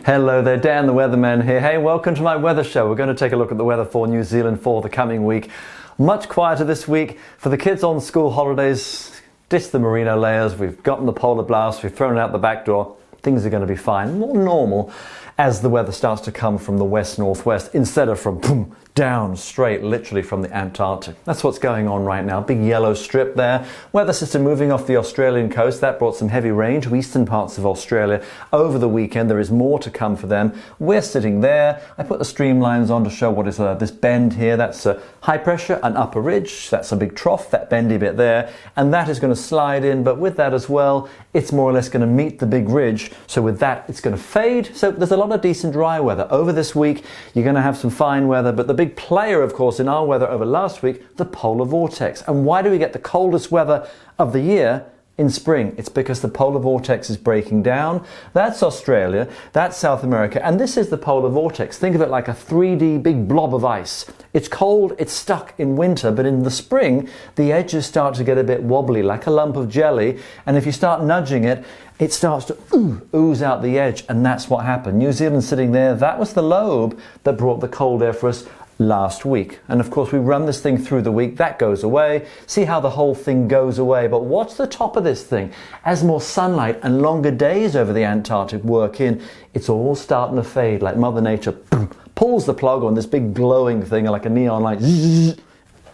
Hello there, Dan the Weatherman here. Hey, welcome to my weather show. We're going to take a look at the weather for New Zealand for the coming week. Much quieter this week for the kids on school holidays. Ditch the merino layers. We've gotten the polar blast. We've thrown it out the back door. Things are going to be fine, more normal as the weather starts to come from the west-northwest instead of from boom, down straight, literally from the Antarctic. That's what's going on right now. Big yellow strip there. Weather system moving off the Australian coast. That brought some heavy rain to eastern parts of Australia over the weekend. There is more to come for them. We're sitting there. I put the streamlines on to show what is this bend here. That's high pressure, an upper ridge. That's a big trough, that bendy bit there. And that is going to slide in. But with that as well, it's more or less going to meet the big ridge. So with that, it's going to fade. So there's a lot of decent dry weather. Over this week, you're going to have some fine weather. But the big player, of course, in our weather over last week, the polar vortex. And why do we get the coldest weather of the year in spring? It's because the polar vortex is breaking down. That's Australia, that's South America, and this is the polar vortex. Think of it like a 3D big blob of ice. It's cold, it's stuck in winter, but in the spring, the edges start to get a bit wobbly, like a lump of jelly, and if you start nudging it, it starts to ooze out the edge, and that's what happened. New Zealand sitting there, that was the lobe that brought the cold air for us last week. And of course we run this thing through the week, that goes away, see how the whole thing goes away. But what's the top of this thing? As more sunlight and longer days over the Antarctic work in, it's all starting to fade, like Mother Nature pulls the plug on this big glowing thing like a neon light,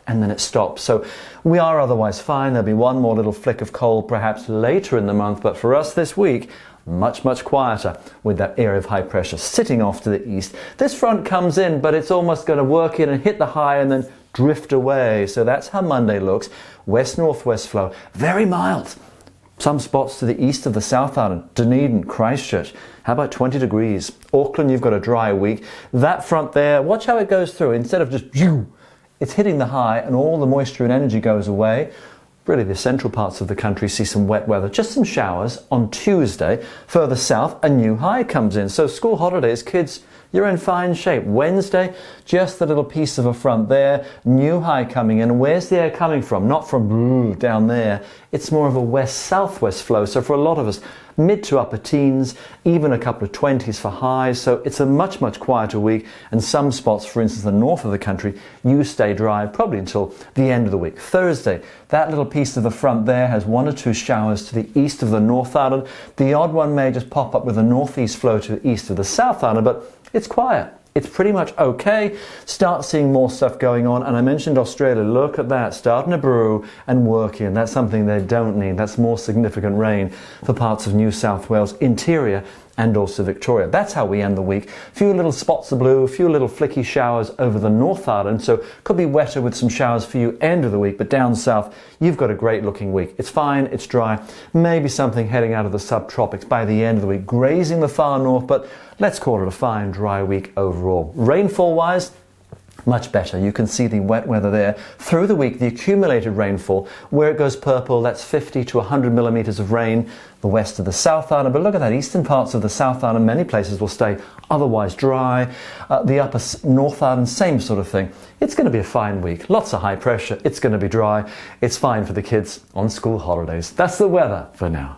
and then it stops. So we are otherwise fine. There'll be one more little flick of cold perhaps later in the month, but for us this week, much quieter with that area of high pressure sitting off to the east. This front comes in, but it's almost going to work in and hit the high and then drift away. So that's how Monday looks. West-northwest flow, very mild. Some spots to the east of the South Island, Dunedin, Christchurch. How about 20 degrees? Auckland, you've got a dry week. That front there, watch how it goes through. Instead of just it's hitting the high and all the moisture and energy goes away. Really, the central parts of the country see some wet weather, just some showers on Tuesday. Further south, a new high comes in. So school holidays, kids, you're in fine shape. Wednesday, just a little piece of a front there, new high coming in. Where's the air coming from? Not from down there. It's more of a west-southwest flow. So for a lot of us, mid to upper teens, even a couple of 20s for highs. So it's a much quieter week. And some spots, for instance, the north of the country, you stay dry probably until the end of the week. Thursday, that little piece of the front there has one or two showers to the east of the North Island. The odd one may just pop up with a northeast flow to the east of the South Island, but it's quiet. It's pretty much okay. Start seeing more stuff going on. And I mentioned Australia. Look at that, starting to brew and work in. That's something they don't need. That's more significant rain for parts of New South Wales, interior, and also Victoria. That's how we end the week. A few little spots of blue, a few little flicky showers over the North Island. So could be wetter with some showers for you end of the week, but down south, you've got a great looking week. It's fine, it's dry. Maybe something heading out of the subtropics by the end of the week, grazing the far north, but let's call it a fine, dry week overall. Rainfall wise, much better. You can see the wet weather there. Through the week, the accumulated rainfall, where it goes purple, that's 50 to 100 millimeters of rain, the west of the South Island. But look at that, eastern parts of the South Island, many places will stay otherwise dry. The upper North Island, same sort of thing. It's going to be a fine week. Lots of high pressure. It's going to be dry. It's fine for the kids on school holidays. That's the weather for now.